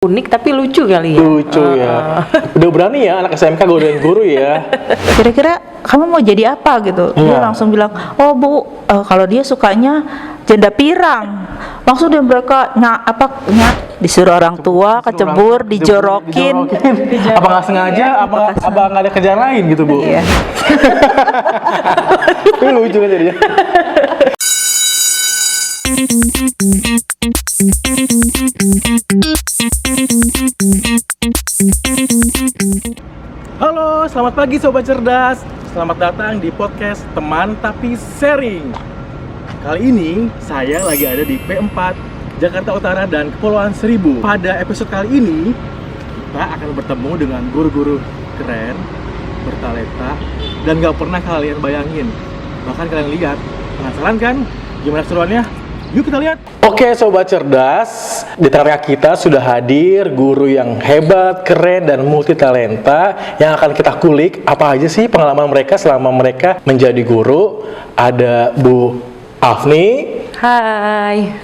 Unik tapi lucu kali ya. Lucu ya. Udah berani ya anak SMK godain guru ya. Kira-kira kamu mau jadi apa gitu? Dia Iya. langsung bilang, oh bu, kalau dia sukanya janda pirang. Langsung dia mereka disuruh orang tua kecebur, dijorokin. Apa nggak sengaja? Apa nggak ada kerjaan lain gitu bu? Iya. Ini lucu kan jadinya. Halo, selamat pagi Sobat Cerdas. Selamat datang di podcast Teman Tapi Sharing. Kali ini saya lagi ada di P4 Jakarta Utara dan Kepulauan Seribu. Pada episode kali ini kita akan bertemu dengan guru-guru keren, bertalenta, dan gak pernah kalian bayangin. Bahkan kalian lihat, penasaran kan gimana seruannya? Yuk kita lihat. Oke Sobat Cerdas, di tengah kita sudah hadir guru yang hebat, keren, dan multi talenta yang akan kita kulik apa aja sih pengalaman mereka selama mereka menjadi guru. Ada Bu Afni, Hai.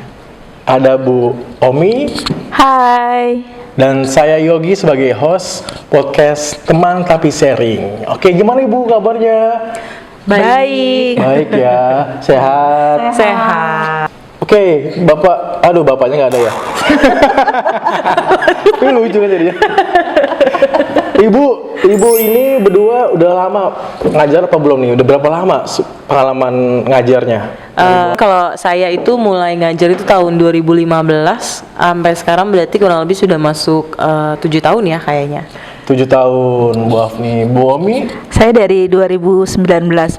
ada Bu Omi, Hai. dan saya Yogi sebagai host podcast Teman Tapi Sharing. Oke, gimana Ibu kabarnya? Baik. Baik ya, sehat. Sehat. Oke, Bapak, aduh bapaknya nggak ada ya. Ini lucu kan jadinya. Ibu ini berdua udah lama ngajar apa belum nih? Udah berapa lama pengalaman ngajarnya? Kalau saya itu mulai ngajar itu tahun 2015 sampai sekarang berarti kurang lebih sudah masuk 7 tahun ya kayaknya. 7 tahun, Bu Afni. Bu Omi? Saya dari 2019,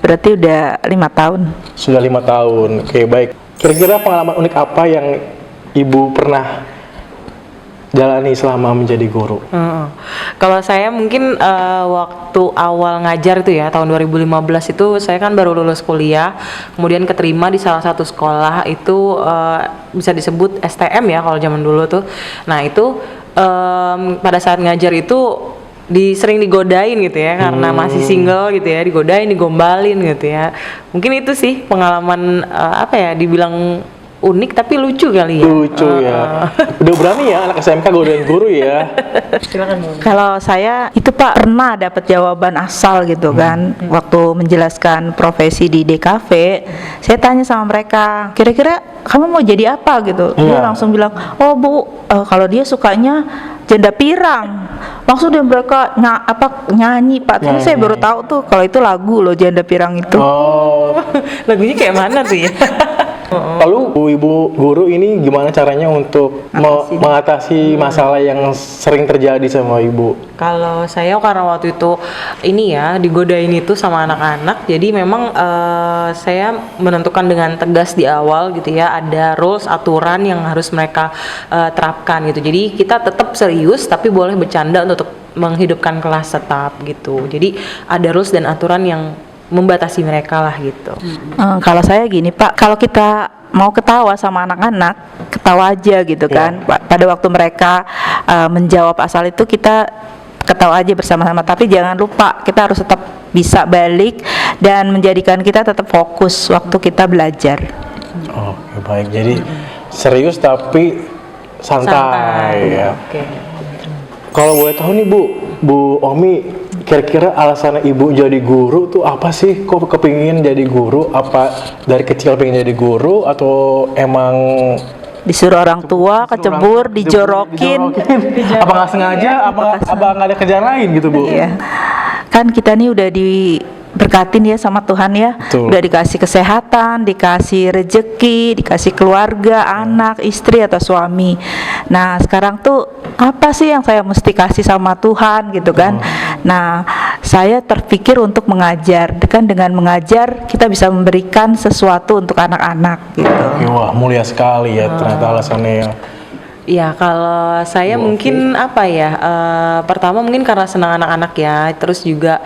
berarti udah 5 tahun. Sudah 5 tahun. Oke, baik. Kira-kira pengalaman unik apa yang Ibu pernah jalani selama menjadi guru? Kalau saya mungkin waktu awal ngajar itu ya tahun 2015 itu saya kan baru lulus kuliah, kemudian keterima di salah satu sekolah itu bisa disebut STM ya kalau zaman dulu tuh. Nah itu pada saat ngajar itu sering digodain gitu ya karena masih single gitu ya, digodain, digombalin gitu ya. Mungkin itu sih pengalaman dibilang unik tapi lucu kali ya. Lucu ya. Udah berani ya anak SMK godain guru ya. Silakan Bu. Kalau saya itu Pak pernah dapat jawaban asal gitu kan. Waktu menjelaskan profesi di DKV, saya tanya sama mereka, kira-kira kamu mau jadi apa gitu? Dia Iya. langsung bilang, oh bu, kalau dia sukanya janda pirang. Langsung dia mereka nyanyi Pak. Terus saya baru tahu tuh kalau itu lagu loh, janda pirang itu. Oh. Lagunya kayak mana tuh ya? Lalu ibu guru ini gimana caranya untuk mengatasi masalah yang sering terjadi sama ibu? Kalau saya karena waktu itu ini ya digodain itu sama anak-anak, jadi memang saya menentukan dengan tegas di awal gitu ya, ada rules aturan yang harus mereka terapkan gitu. Jadi kita tetap serius tapi boleh bercanda untuk menghidupkan kelas tetap gitu. Jadi ada rules dan aturan yang membatasi mereka lah gitu. Kalau saya gini Pak, kalau kita mau ketawa sama anak-anak, ketawa aja gitu kan. Pada waktu mereka menjawab asal itu kita ketawa aja bersama-sama. Tapi jangan lupa kita harus tetap bisa balik dan menjadikan kita tetap fokus waktu kita belajar. Oke, baik. Jadi serius tapi santai ya. Oke. Kalau boleh tahu nih Bu Omi, kira-kira alasan ibu jadi guru tuh apa sih? Kok kepingin jadi guru? Apa dari kecil pengen jadi guru atau emang Disuruh orang tua kecebur, dijorokin. Apa nggak sengaja? Apa nggak ada kerjaan lain gitu Bu? Iya. Kan kita nih udah diberkatin ya sama Tuhan ya. Betul. Udah dikasih kesehatan, dikasih rejeki, dikasih keluarga, anak, istri atau suami. Nah, sekarang tuh apa sih yang saya mesti kasih sama Tuhan gitu kan? Nah, saya terpikir untuk mengajar. Kan dengan mengajar kita bisa memberikan sesuatu untuk anak-anak gitu. Wah, mulia sekali ya ternyata alasannya ya. Ya kalau saya mungkin pertama mungkin karena senang anak-anak ya, terus juga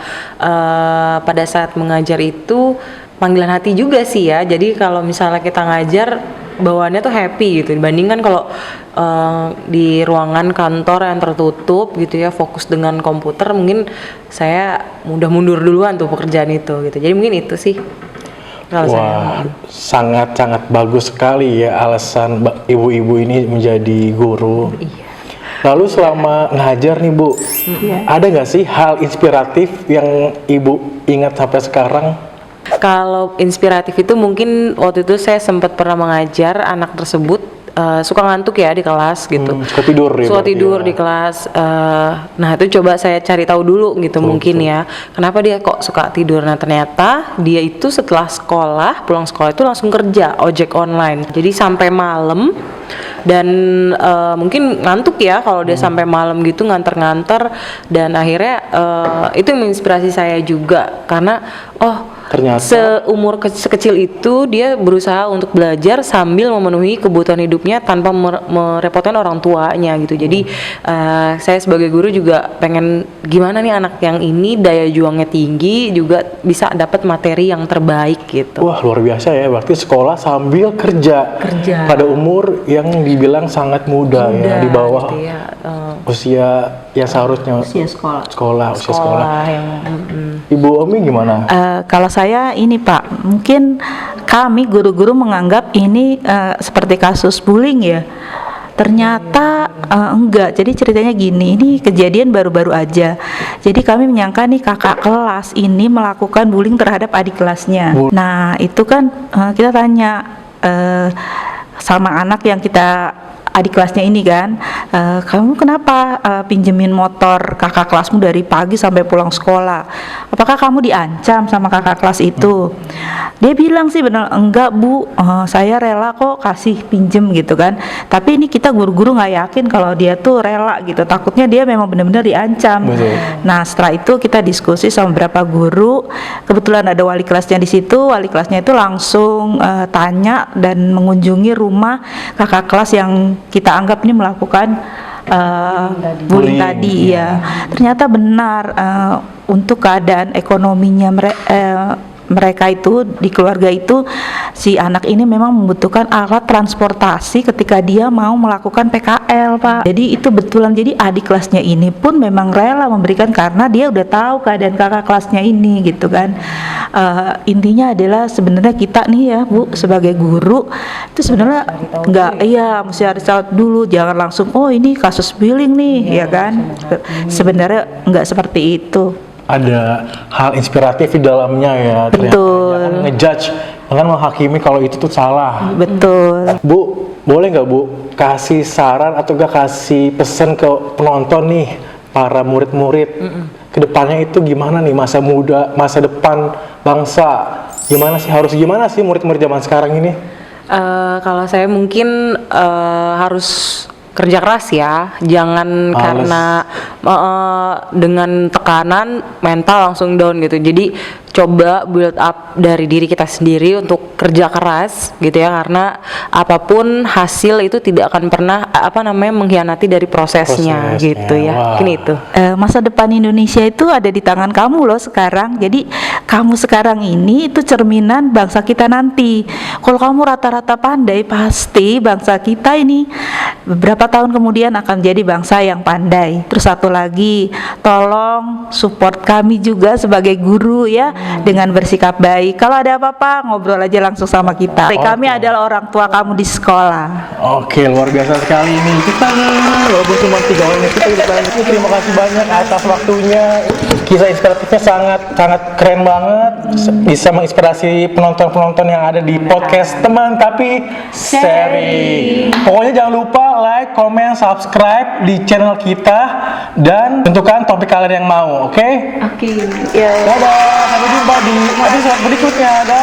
pada saat mengajar itu panggilan hati juga sih ya. Jadi kalau misalnya kita ngajar bawaannya tuh happy gitu, dibandingkan kalau di ruangan kantor yang tertutup gitu ya, fokus dengan komputer, mungkin saya mudah mundur duluan tuh pekerjaan itu gitu. Jadi mungkin itu sih. Wah, sangat-sangat bagus sekali ya alasan ibu-ibu ini menjadi guru. Iya. Lalu selama ngajar nih Bu, ada nggak sih hal inspiratif yang Ibu ingat sampai sekarang? Kalau inspiratif itu mungkin waktu itu saya sempat pernah mengajar anak tersebut suka ngantuk ya di kelas gitu. Suka tidur ya? Suka berarti tidur ya? di kelas. Nah itu coba saya cari tahu dulu gitu mungkin ya. Kenapa dia kok suka tidur? Nah ternyata dia itu setelah sekolah, pulang sekolah itu langsung kerja ojek online. Jadi sampai malam dan mungkin ngantuk ya kalau dia sampai malam gitu nganter-nganter, dan akhirnya itu yang menginspirasi saya juga karena Ternyata seumur sekecil itu dia berusaha untuk belajar sambil memenuhi kebutuhan hidupnya tanpa merepotkan orang tuanya gitu. Jadi saya sebagai guru juga pengen gimana nih anak yang ini daya juangnya tinggi juga bisa dapat materi yang terbaik gitu. wah luar biasa ya, berarti sekolah sambil kerja. Pada umur yang dibilang sangat muda ya, di bawah gitu ya, usia yang seharusnya Usia sekolah. usia sekolah. yang Ibu Omi gimana? Kalau saya ini Pak, mungkin kami guru-guru menganggap ini seperti kasus bullying ya. Ternyata enggak. Jadi ceritanya gini, ini kejadian baru-baru aja. Jadi kami menyangka nih kakak kelas ini melakukan bullying terhadap adik kelasnya. Nah itu kan kita tanya sama anak yang kita adik kelasnya ini kan, kamu kenapa pinjemin motor kakak kelasmu dari pagi sampai pulang sekolah? Apakah kamu diancam sama kakak kelas itu? Dia bilang sih benar, enggak Bu, saya rela kok kasih pinjem gitu kan. Tapi ini kita guru-guru nggak yakin kalau dia tuh rela gitu. Takutnya dia memang benar-benar diancam. Betul. Nah setelah itu kita diskusi sama beberapa guru. Kebetulan ada wali kelasnya di situ. Wali kelasnya itu langsung tanya dan mengunjungi rumah kakak kelas yang kita anggap ini melakukan bullying tadi ya. Ternyata benar untuk keadaan ekonominya mereka itu di keluarga itu, si anak ini memang membutuhkan alat transportasi ketika dia mau melakukan PKL Pak. Jadi itu betulan, jadi adik kelasnya ini pun memang rela memberikan karena dia udah tahu keadaan kakak kelasnya ini gitu kan. Intinya adalah sebenarnya kita nih ya Bu sebagai guru itu sebenarnya nggak, iya mesti harus tahu dulu, jangan langsung ini kasus bullying nih ya kan. Sebenarnya nggak seperti itu. Ada hal inspiratif di dalamnya ya. Betul. Jangan ngejudge, jangan menghakimi kalau itu tuh salah. Betul. Bu, boleh nggak Bu kasih saran atau gak kasih pesan ke penonton nih, para murid-murid kedepannya itu gimana nih, masa muda, masa depan bangsa, gimana sih murid-murid zaman sekarang ini? Kalau saya mungkin harus kerja keras ya, jangan karena dengan tekanan mental langsung down gitu. Jadi coba build up dari diri kita sendiri untuk kerja keras gitu ya, karena apapun hasil itu tidak akan pernah mengkhianati dari prosesnya gitu ya. Wah. Mungkin itu. Masa depan Indonesia itu ada di tangan kamu loh sekarang. Jadi kamu sekarang ini itu cerminan bangsa kita nanti. Kalau kamu rata-rata pandai, pasti bangsa kita ini beberapa tahun kemudian akan jadi bangsa yang pandai. Terus satu lagi, tolong support kami juga sebagai guru ya, dengan bersikap baik. Kalau ada apa-apa ngobrol aja langsung sama kita. Kami adalah orang tua kamu di sekolah. Oke, luar biasa sekali ini. Kita walaupun cuma 3 menit kita terima kasih banyak atas waktunya. Kisah inspiratifnya sangat keren banget. Bisa menginspirasi penonton-penonton yang ada di podcast Teman Tapi Sharing. Pokoknya jangan lupa like, comment, subscribe di channel kita dan tentukan topik kalian yang mau, oke? Oke. Dadah, sampai jumpa di episode berikutnya. Dadah.